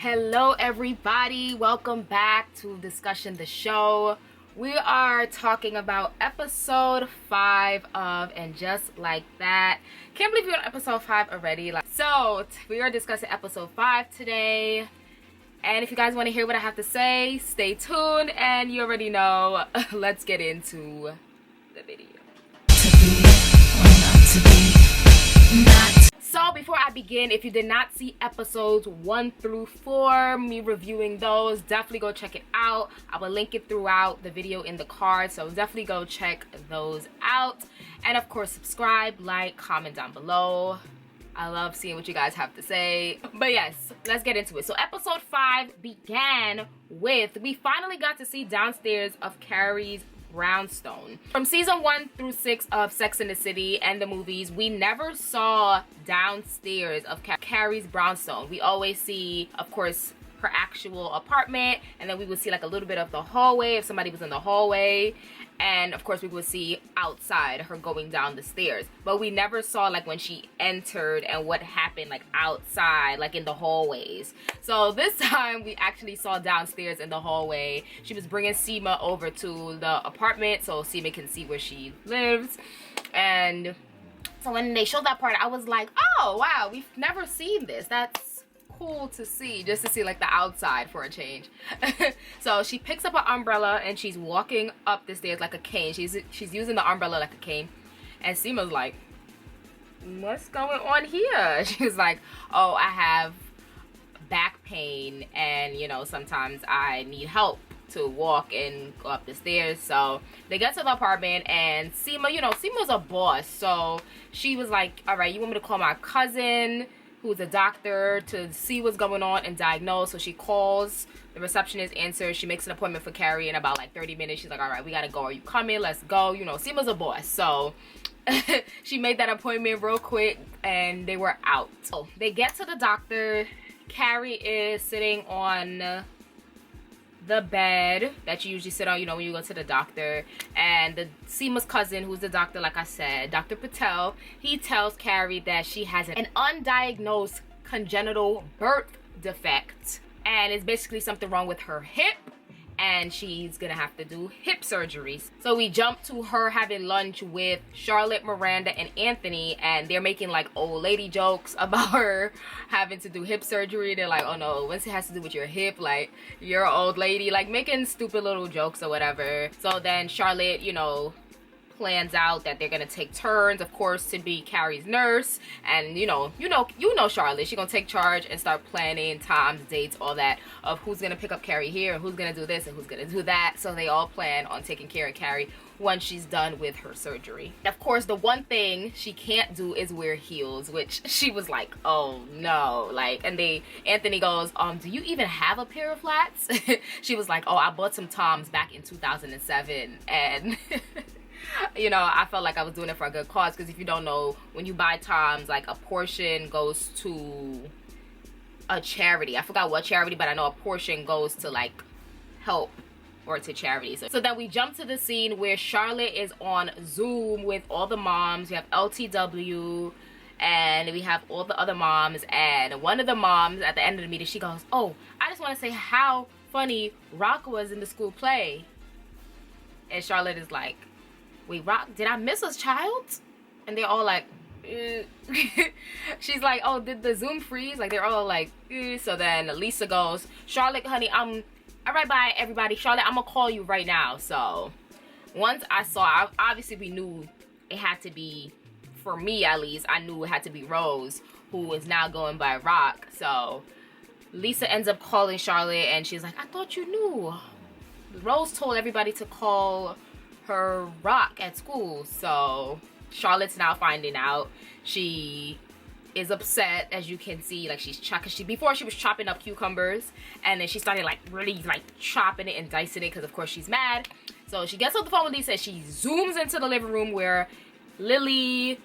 Hello everybody, welcome back to Discussion the Show. We are talking about episode 5 of And Just Like That. Can't believe we're on episode 5 already. So we are discussing episode 5 today. And if you guys want to hear what I have to say, stay tuned. And you already know, let's get into the video. To be or not to be, not. So before I begin, if you did not see episodes 1 through 4, me reviewing those, definitely go check it out. I will link it throughout the video in the card, so definitely go check those out. And of course, subscribe, like, comment down below. I love seeing what you guys have to say. But yes, let's get into it. So episode 5 began with, we finally got to see downstairs of Carrie's brownstone. From season 1 through 6 of Sex and the City and the movies, we never saw downstairs of Carrie's brownstone. We always see, of course, her actual apartment, and then we would see like a little bit of the hallway if somebody was in the hallway, and of course we would see outside her going down the stairs, but we never saw like when she entered and what happened like outside, like in the hallways. So this time we actually saw downstairs in the hallway. She was bringing Seema over to the apartment so Seema can see where she lives. And so when they showed that part, I was like, oh wow, we've never seen this. That's cool to see, just to see like the outside for a change. So she picks up an umbrella and she's walking up the stairs like a cane. She's using the umbrella like a cane, and Seema's like, what's going on here? She's like, oh, I have back pain, and you know, sometimes I need help to walk and go up the stairs. So they get to the apartment, and Seema, you know, Seema's a boss, so she was like, all right, you want me to call my cousin who's a doctor to see what's going on and diagnose? So she calls, the receptionist answers, she makes an appointment for Carrie in about like 30 minutes. She's like, all right, we gotta go. Are you coming? Let's go. You know, Seema's a boss. So she made that appointment real quick and they were out. So they get to the doctor. Carrie is sitting on the bed that you usually sit on, you know, when you go to the doctor. And the Seema's cousin, who's the doctor, like I said, Dr. Patel, he tells Carrie that she has an undiagnosed congenital birth defect, and it's basically something wrong with her hip, and she's gonna have to do hip surgeries. So we jump to her having lunch with Charlotte, Miranda, and Anthony, and they're making like old lady jokes about her having to do hip surgery. They're like, oh no, once it has to do with your hip, like you're an old lady, like making stupid little jokes or whatever. So then Charlotte, you know, plans out that they're gonna take turns, of course, to be Carrie's nurse. And you know Charlotte, she's gonna take charge and start planning times, dates, all that, of who's gonna pick up Carrie here and who's gonna do this and who's gonna do that. So they all plan on taking care of Carrie once she's done with her surgery. Of course, the one thing she can't do is wear heels, which she was like, oh no, like, and Anthony goes, do you even have a pair of flats? She was like, oh, I bought some Toms back in 2007, and you know, I felt like I was doing it for a good cause, because if you don't know, when you buy Toms, like a portion goes to a charity. I forgot what charity, but I know a portion goes to like help or to charity. So then we jump to the scene where Charlotte is on Zoom with all the moms. We have LTW and we have all the other moms, and one of the moms at the end of the meeting, she goes, oh, I just want to say how funny Rock was in the school play. And Charlotte is like, wait, Rock, did I miss a child? And they're all like, she's like, oh, did the Zoom freeze? Like, they're all like, So then Lisa goes, Charlotte, honey, all right, bye, everybody. Charlotte, I'm gonna call you right now. So once I saw, obviously we knew it had to be, for me at least, I knew it had to be Rose, who is now going by Rock. So Lisa ends up calling Charlotte, and she's like, I thought you knew. Rose told everybody to call her Rock at school. So Charlotte's now finding out. She is upset, as you can see, like before she was chopping up cucumbers, and then she started like really like chopping it and dicing it because of course she's mad. So she gets on the phone with Lisa and she zooms into the living room where Lily,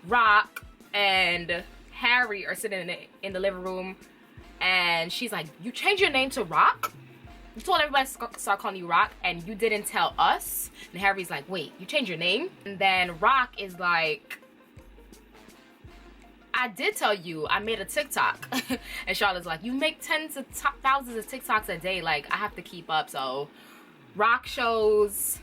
Rock, and Harry are sitting in the living room, and she's like, you changed your name to Rock? You told everybody to start calling you Rock, and you didn't tell us. And Harry's like, wait, you changed your name? And then Rock is like, I did tell you I made a TikTok. And Charlotte's like, you make tens of thousands of TikToks a day. Like, I have to keep up. So Rock shows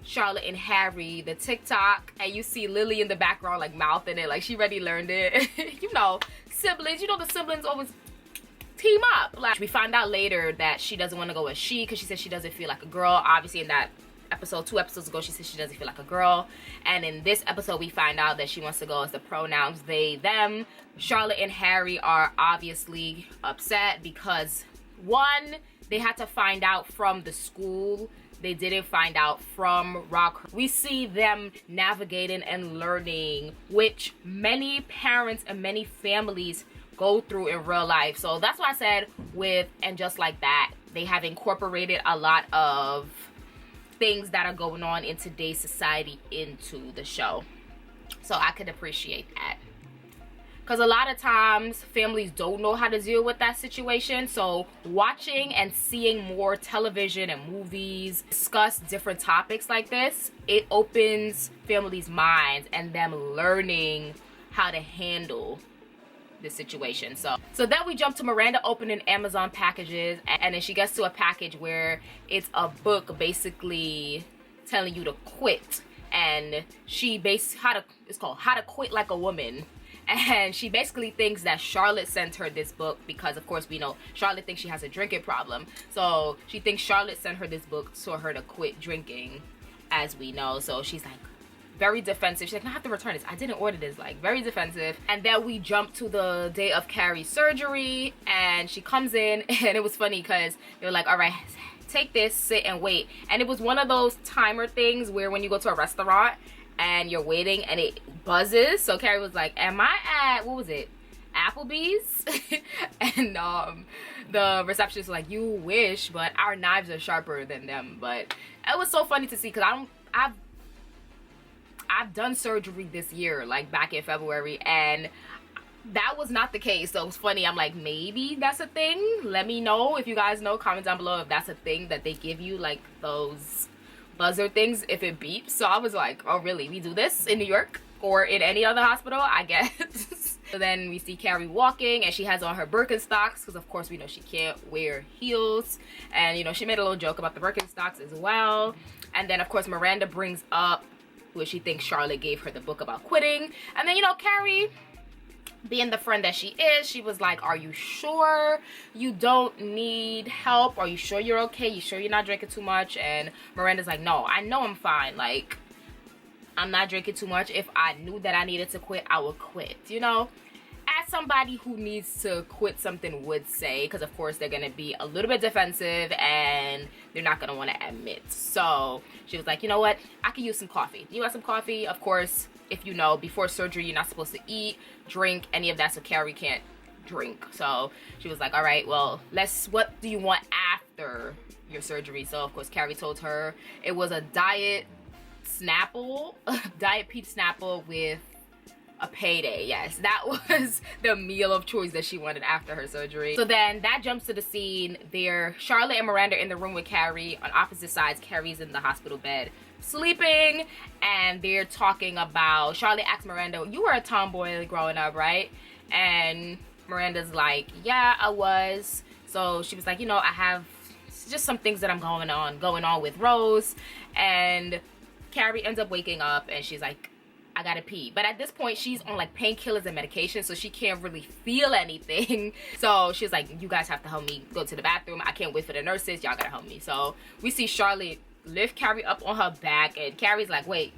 Charlotte and Harry the TikTok, and you see Lily in the background like mouthing it like she already learned it. You know, siblings, you know, the siblings always team up. Like, we find out later that she doesn't want to go as she, because she says she doesn't feel like a girl. Obviously in that episode, 2 episodes ago, she said she doesn't feel like a girl, and in this episode we find out that she wants to go as the pronouns they them. Charlotte and Harry are obviously upset because, one, they had to find out from the school. They didn't find out from Rock. We see them navigating and learning, which many parents and many families go through in real life. So that's why I said with And Just Like That, they have incorporated a lot of things that are going on in today's society into the show. So I could appreciate that. Because a lot of times families don't know how to deal with that situation. So watching and seeing more television and movies discuss different topics like this, it opens families' minds and them learning how to handle the situation. So then we jump to Miranda opening Amazon packages, and then she gets to a package where it's a book basically telling you to quit. And it's called How to Quit Like a Woman. And she basically thinks that Charlotte sent her this book because, of course, we know Charlotte thinks she has a drinking problem. So she thinks Charlotte sent her this book for her to quit drinking, as we know. So she's like very defensive. She's like, no, I have to return this. I didn't order this. Like, very defensive. And then we jump to the day of Carrie's surgery, and she comes in, and it was funny because they were like, all right, take this, sit and wait. And it was one of those timer things where when you go to a restaurant and you're waiting and it buzzes. So Carrie was like, am I at, what was it, Applebee's? And the receptionist was like, you wish, but our knives are sharper than them. But it was so funny to see, because I've done surgery this year, like back in February, and that was not the case. So it was funny. I'm like, maybe that's a thing. Let me know if you guys know. Comment down below if that's a thing that they give you, like those buzzer things if it beeps. So I was like, oh really, we do this in New York or in any other hospital, I guess. So then we see Carrie walking, and she has on her Birkenstocks because of course we know she can't wear heels, and you know, she made a little joke about the Birkenstocks as well. And then of course Miranda brings up where she thinks Charlotte gave her the book about quitting, and then, you know, Carrie, being the friend that she is, she was like, are you sure you don't need help? Are you sure you're okay? You sure you're not drinking too much? And Miranda's like, no, I know I'm fine. Like, I'm not drinking too much. If I knew that I needed to quit, I would quit, you know? As somebody who needs to quit something would say, because of course they're going to be a little bit defensive and they're not going to want to admit. So she was like, you know what? I could use some coffee. Do you want some coffee? Of course, if you know, before surgery, you're not supposed to eat, drink, any of that, so Carrie can't drink. So she was like, all right, well, what do you want after your surgery? So of course Carrie told her it was a diet Snapple, diet peach Snapple with a payday. Yes, that was the meal of choice that she wanted after her surgery. So then that jumps to the scene there. Charlotte and Miranda in the room with Carrie on opposite sides. Carrie's in the hospital bed sleeping, and they're talking about, Charlotte asks Miranda, you were a tomboy growing up, right? And Miranda's like, yeah, I was. So she was like, you know, I have just some things that I'm going on with Rose. And Carrie ends up waking up and she's like, I gotta pee. But at this point, she's on like painkillers and medication, so she can't really feel anything. So she's like, you guys have to help me go to the bathroom. I can't wait for the nurses. Y'all gotta help me. So we see Charlotte lift Carrie up on her back, and Carrie's like, wait,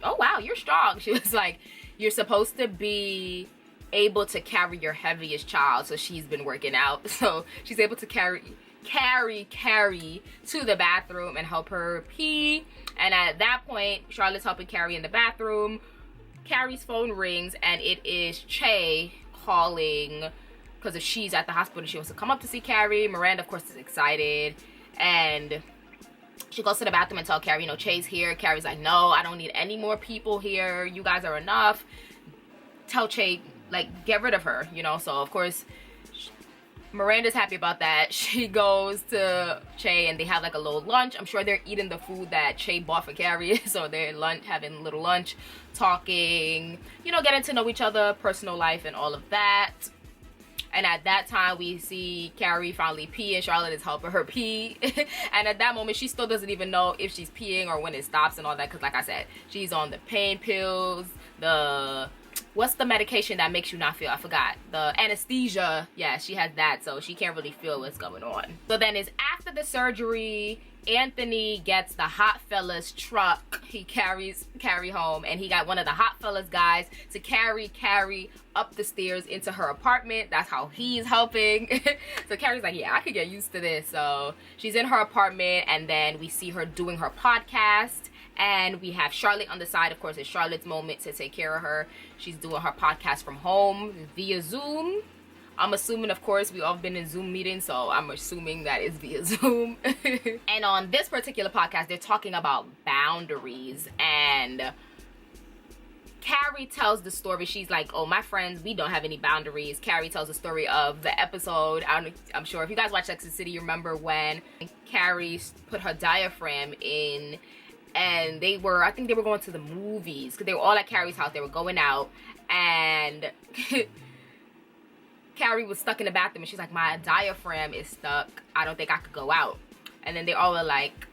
oh wow, you're strong. She was like, you're supposed to be able to carry your heaviest child. So she's been working out. So she's able to carry Carrie to the bathroom and help her pee. And at that point, Charlotte's helping Carrie in the bathroom. Carrie's phone rings, and it is Che calling because if she's at the hospital, she wants to come up to see Carrie. Miranda, of course, is excited, and she goes to the bathroom and tells Carrie, you know, Che's here. Carrie's like, no, I don't need any more people here. You guys are enough. Tell Che, like, get rid of her, you know. So of course Miranda's happy about that. She goes to Che and they have like a little lunch. I'm sure they're eating the food that Che bought for Carrie. So they're having a little lunch, talking, you know, getting to know each other, personal life and all of that. And at that time, we see Carrie finally pee and Charlotte is helping her pee. And at that moment, she still doesn't even know if she's peeing or when it stops and all that. Because like I said, she's on the pain pills, what's the medication that makes you not feel? I forgot. The anesthesia. Yeah, she has that. So she can't really feel what's going on. So then it's after the surgery, Anthony gets the hot fellas truck. He carries Carrie home, and he got one of the hot fellas guys to carry Carrie up the stairs into her apartment. That's how he's helping. So Carrie's like, yeah, I could get used to this. So she's in her apartment, and then we see her doing her podcast. And we have Charlotte on the side. Of course, it's Charlotte's moment to take care of her. She's doing her podcast from home via Zoom. I'm assuming, of course, we all been in Zoom meetings, so I'm assuming that it's via Zoom. And on this particular podcast, they're talking about boundaries. And Carrie tells the story. She's like, oh, my friends, we don't have any boundaries. Carrie tells the story of the episode. I'm sure if you guys watch Sex and the City, you remember when Carrie put her diaphragm in. And I think they were going to the movies because they were all at Carrie's house. They were going out, and Carrie was stuck in the bathroom, and she's like, my diaphragm is stuck. I don't think I could go out. And then they all were like,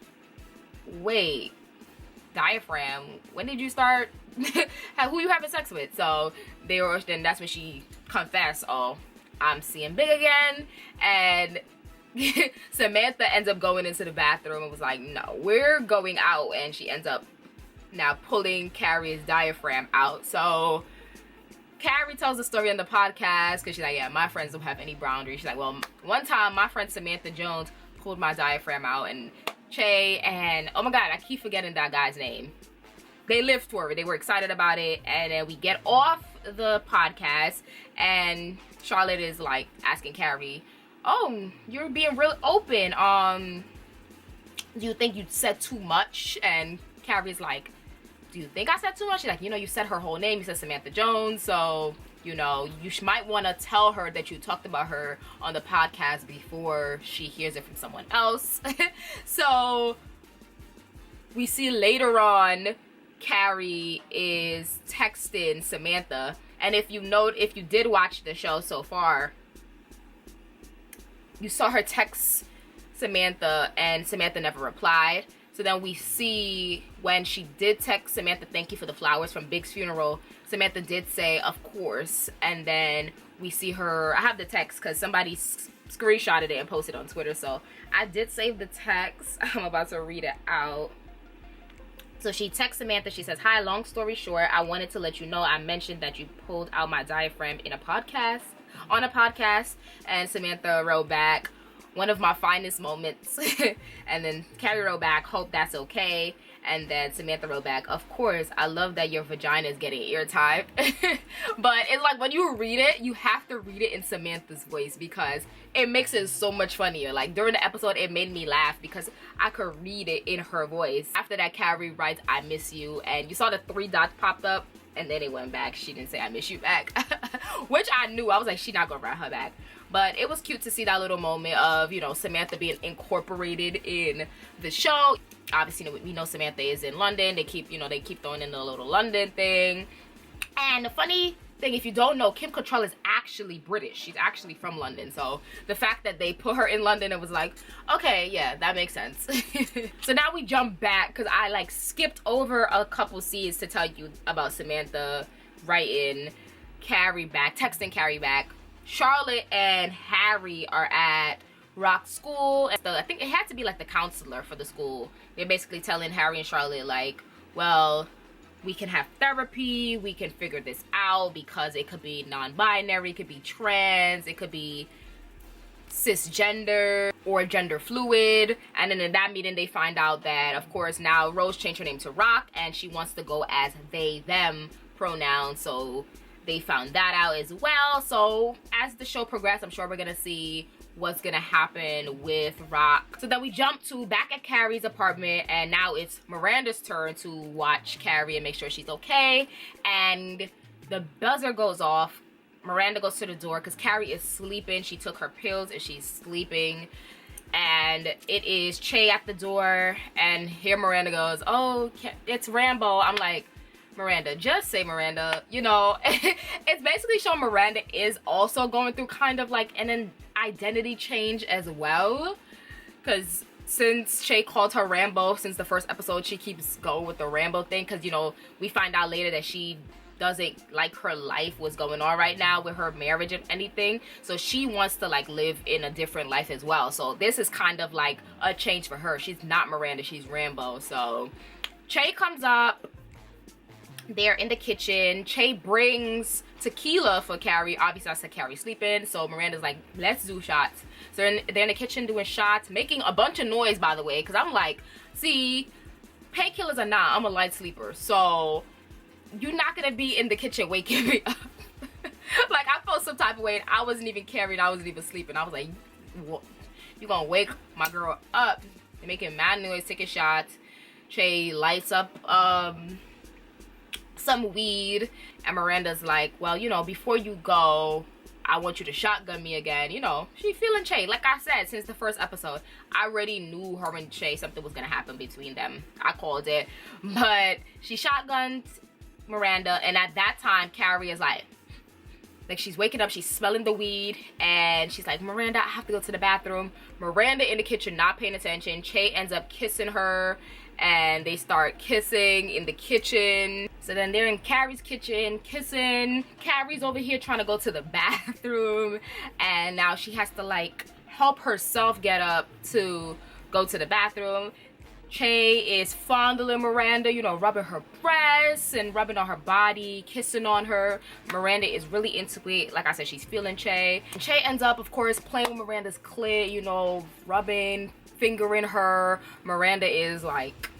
wait, diaphragm? When did you start? Who you having sex with? So then that's when she confessed, oh, I'm seeing big again. And Samantha ends up going into the bathroom and was like, no, we're going out. And she ends up now pulling Carrie's diaphragm out. So Carrie tells the story on the podcast because she's like, yeah, my friends don't have any boundaries. She's like, well, one time my friend Samantha Jones pulled my diaphragm out, and Che and, oh my god, I keep forgetting that guy's name. They lived for it. They were excited about it. And then we get off the podcast, and Charlotte is like asking Carrie, oh, you're being real open. Do you think you said too much? And Carrie's like, do you think I said too much? She's like, you know, you said her whole name. You said Samantha Jones. So, you know, you might want to tell her that you talked about her on the podcast before she hears it from someone else. So we see later on, Carrie is texting Samantha. And if you did watch the show so far, you saw her text Samantha, and Samantha never replied. So then we see when she did text Samantha, thank you for the flowers from Big's funeral, Samantha did say, of course. And then we see her, I have the text because somebody screenshotted it and posted it on Twitter. So I did save the text. I'm about to read it out. So she texts Samantha. She says, hi, long story short, I wanted to let you know I mentioned that you pulled out my diaphragm on a podcast. And Samantha wrote back, one of my finest moments. And then Carrie wrote back, hope that's okay. And then Samantha wrote back, of course, I love that your vagina is getting airtime. But it's like, when you read it, you have to read it in Samantha's voice because it makes it so much funnier. Like, during the episode, it made me laugh because I could read it in her voice. After that, Carrie writes, I miss you. And you saw the 3 dots popped up, and then it went back. She didn't say, I miss you back. Which I knew. I was like, she's not gonna write her back. But it was cute to see that little moment of, you know, Samantha being incorporated in the show. Obviously, we know Samantha is in London. They keep throwing in the little London thing. And the funny thing, if you don't know, Kim Cattrall is actually British. She's actually from London. So the fact that they put her in London, it was like, okay, yeah, that makes sense. So now we jump back because I like skipped over a couple scenes to tell you about Samantha writing Carrie back, texting Carrie back. Charlotte and Harry are at Rock's school. And so I think it had to be like the counselor for the school. They're basically telling Harry and Charlotte like, well, we can have therapy, we can figure this out because it could be non-binary, it could be trans, it could be cisgender or gender fluid. And then in that meeting they find out that, of course, now Rose changed her name to Rock and she wants to go as they them pronouns. So they found that out as well. So as the show progressed, I'm sure we're gonna see what's gonna happen with Rock. So then we jump to back at Carrie's apartment, and now it's Miranda's turn to watch Carrie and make sure she's okay. And the buzzer goes off. Miranda goes to the door because Carrie is sleeping. She took her pills and she's sleeping. And it is Che at the door. And here Miranda goes, oh, it's Rambo. I'm like, Miranda, just say Miranda. You know, it's basically showing Miranda is also going through kind of like an identity change as well. Because since Che called her Rambo since the first episode, she keeps going with the Rambo thing. Because, you know, we find out later that she doesn't like her life, what's going on right now with her marriage and anything, so she wants to like live in a different life as well. So this is kind of like a change for her. She's not Miranda, she's Rambo. So Che comes up, they're in the kitchen. Che brings tequila for Carrie. Obviously I said Carrie's sleeping, so Miranda's like, let's do shots. So they're in the kitchen doing shots, making a bunch of noise, by the way, because I'm like, see, painkillers or not, I'm a light sleeper, so you're not gonna be in the kitchen waking me up. Like, I felt some type of way and I wasn't even carried, I wasn't even sleeping. I was like, you gonna wake my girl up. They're making mad noise, taking shots. Che lights up some weed, and Miranda's like, well, you know, before you go, I want you to shotgun me again. You know, she feeling Che. Like I said, since the first episode, I already knew her and Che, something was gonna happen between them. I called it. But she shotgunned Miranda, and at that time Carrie is like she's waking up, she's smelling the weed, and she's like, Miranda, I have to go to the bathroom. Miranda in the kitchen not paying attention. Che ends up kissing her, and they start kissing in the kitchen. So then they're in Carrie's kitchen kissing. Carrie's over here trying to go to the bathroom, and now she has to like help herself get up to go to the bathroom. Che is fondling Miranda, you know, rubbing her breasts and rubbing on her body, kissing on her. Miranda is really into it. Like I said, she's feeling Che. Che ends up, of course, playing with Miranda's clit, you know, rubbing, fingering her. Miranda is like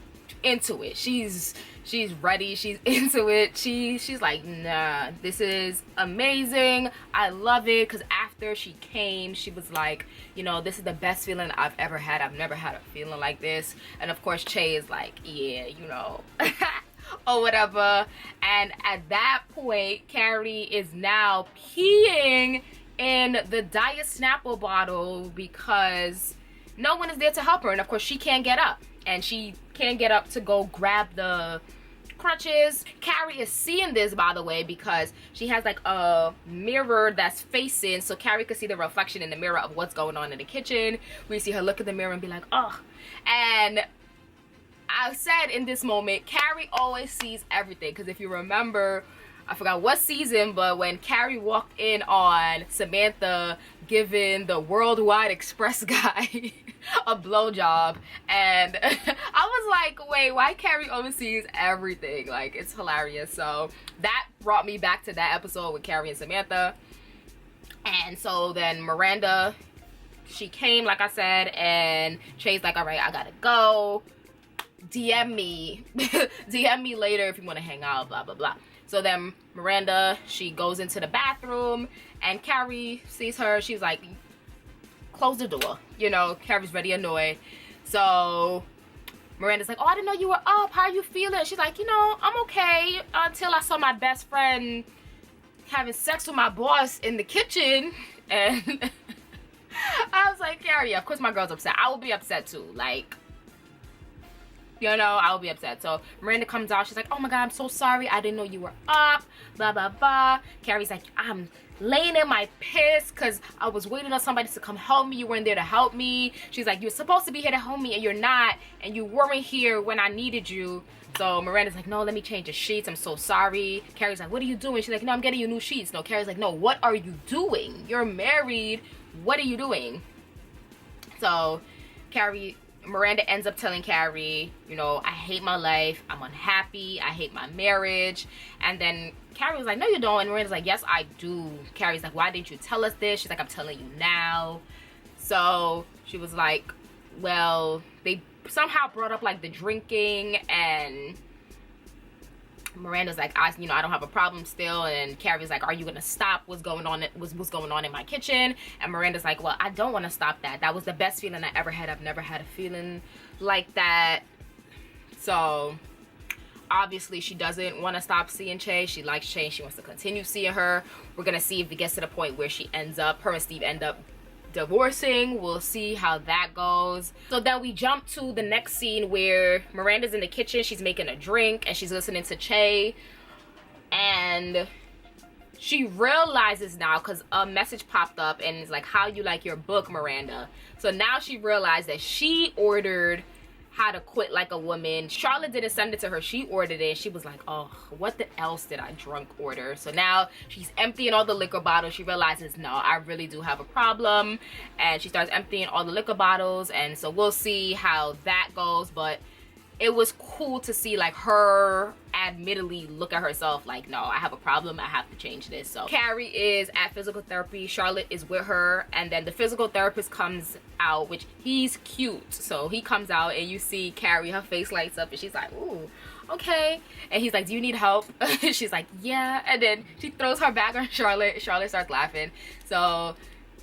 into it. She's ready, she's into it. She's like, nah, this is amazing, I love it. Because after she came, she was like, you know, this is the best feeling I've ever had. I've never had a feeling like this. And of course Che is like, yeah, you know, or whatever. And at that point, Carrie is now peeing in the Diet Snapple bottle because no one is there to help her. And of course she can't get up, and she can't get up to go grab the crutches. Carrie is seeing this, by the way, because she has like a mirror that's facing, so Carrie could see the reflection in the mirror of what's going on in the kitchen. We see her look at the mirror and be like, oh. And I said in this moment, Carrie always sees everything, because if you remember, I forgot what season, but when Carrie walked in on Samantha giving the Worldwide Express guy a blowjob, and I was like, wait, why Carrie always sees everything? Like, it's hilarious. So that brought me back to that episode with Carrie and Samantha. And so then Miranda, she came, like I said, and Che's like, all right, I gotta go. DM me. DM me later if you want to hang out, blah, blah, blah. So then Miranda, she goes into the bathroom, and Carrie sees her. She's like, close the door. You know, Carrie's already annoyed. So Miranda's like, oh, I didn't know you were up. How are you feeling? She's like, you know, I'm okay until I saw my best friend having sex with my boss in the kitchen. And I was like, Carrie, of course my girl's upset. I will be upset too. Like, you know, I'll be upset. So Miranda comes out. She's like, oh my God, I'm so sorry. I didn't know you were up. Blah, blah, blah. Carrie's like, I'm laying in my piss because I was waiting on somebody to come help me. You weren't there to help me. She's like, you're supposed to be here to help me and you're not. And you weren't here when I needed you. So Miranda's like, no, let me change the sheets. I'm so sorry. Carrie's like, what are you doing? She's like, no, I'm getting you new sheets. No, Carrie's like, no, what are you doing? You're married. What are you doing? So Miranda ends up telling Carrie, you know, I hate my life, I'm unhappy, I hate my marriage. And then Carrie was like, no you don't. And Miranda's like, yes I do. Carrie's like, why didn't you tell us this? She's like, I'm telling you now. So she was like, well, they somehow brought up like the drinking, and Miranda's like, I don't have a problem still. And Carrie's like, are you gonna stop what's going on in my kitchen? And Miranda's like, well, I don't want to stop that. That was the best feeling I ever had. I've never had a feeling like that. So obviously she doesn't want to stop seeing Che. She likes Che and she wants to continue seeing her. We're gonna see if it gets to the point where her and Steve end up divorcing. We'll see how that goes. So then we jump to the next scene where Miranda's in the kitchen. She's making a drink and she's listening to Che, and she realizes now, because a message popped up and it's like, how you like your book, Miranda? So now she realized that she ordered How to Quit Like a Woman. Charlotte didn't send it to her, she ordered it. She was like, oh, what the else did I drunk order? So now she's emptying all the liquor bottles. She realizes, no, I really do have a problem, and she starts emptying all the liquor bottles. And so we'll see how that goes, but it was cool to see like her admittedly look at herself like, no, I have a problem, I have to change this. So Carrie is at physical therapy, Charlotte is with her, and then the physical therapist comes out, which he's cute. So he comes out and you see Carrie, her face lights up and she's like, ooh, okay. And he's like, do you need help? She's like, yeah. And then she throws her back on Charlotte. Charlotte starts laughing. So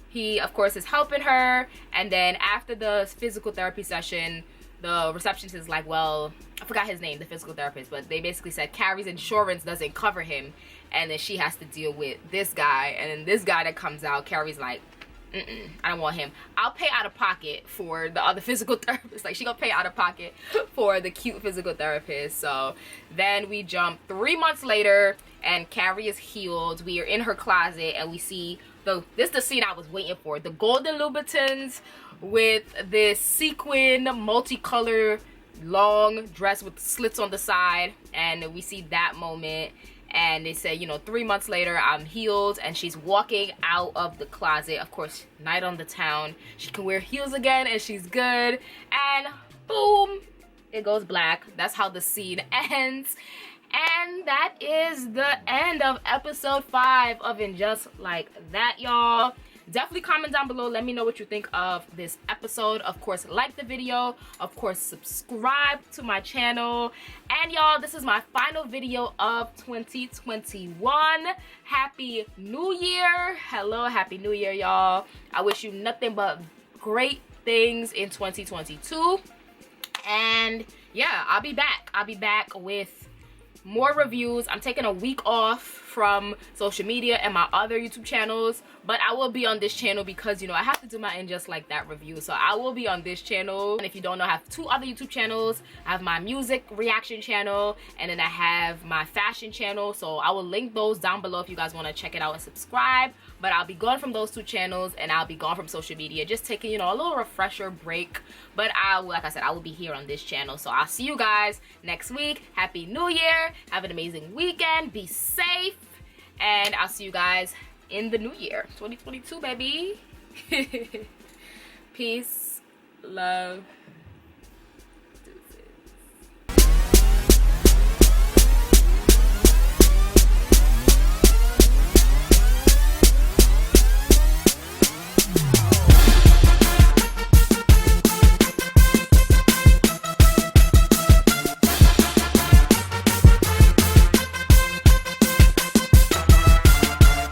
he of course is helping her, and then after the physical therapy session, the receptionist is like, well, I forgot his name, the physical therapist, but they basically said Carrie's insurance doesn't cover him, and then she has to deal with this guy. And then this guy that comes out, Carrie's like, I don't want him. I'll pay out of pocket for the other physical therapist. Like, she gonna pay out of pocket for the cute physical therapist. So then we jump 3 months later and Carrie is healed. We are in her closet and we see this is the scene I was waiting for. The golden Louboutins with this sequin multicolor long dress with slits on the side, and we see that moment. And they say, you know, 3 months later, I'm healed. And she's walking out of the closet. Of course, night on the town. She can wear heels again and she's good. And boom, it goes black. That's how the scene ends. And that is the end of episode 5 of And Just Like That, y'all. Definitely comment down below. Let me know what you think of this episode. Of course, like the video. Of course, subscribe to my channel. And y'all, this is my final video of 2021. Happy New Year. Hello, Happy New Year, y'all. I wish you nothing but great things in 2022. And yeah, I'll be back. I'll be back with more reviews. I'm taking a week off from social media and my other YouTube channels, but I will be on this channel because, you know, I have to do my And Just Like That review. So I will be on this channel. And if you don't know, I have 2 other YouTube channels. I have my music reaction channel, and then I have my fashion channel. So I will link those down below if you guys want to check it out and subscribe. But I'll be gone from those 2 channels, and I'll be gone from social media, just taking, you know, a little refresher break. But like I said, I will be here on this channel. So I'll see you guys next week. Happy New Year. Have an amazing weekend. Be safe. And I'll see you guys in the new year, 2022, baby. Peace, love,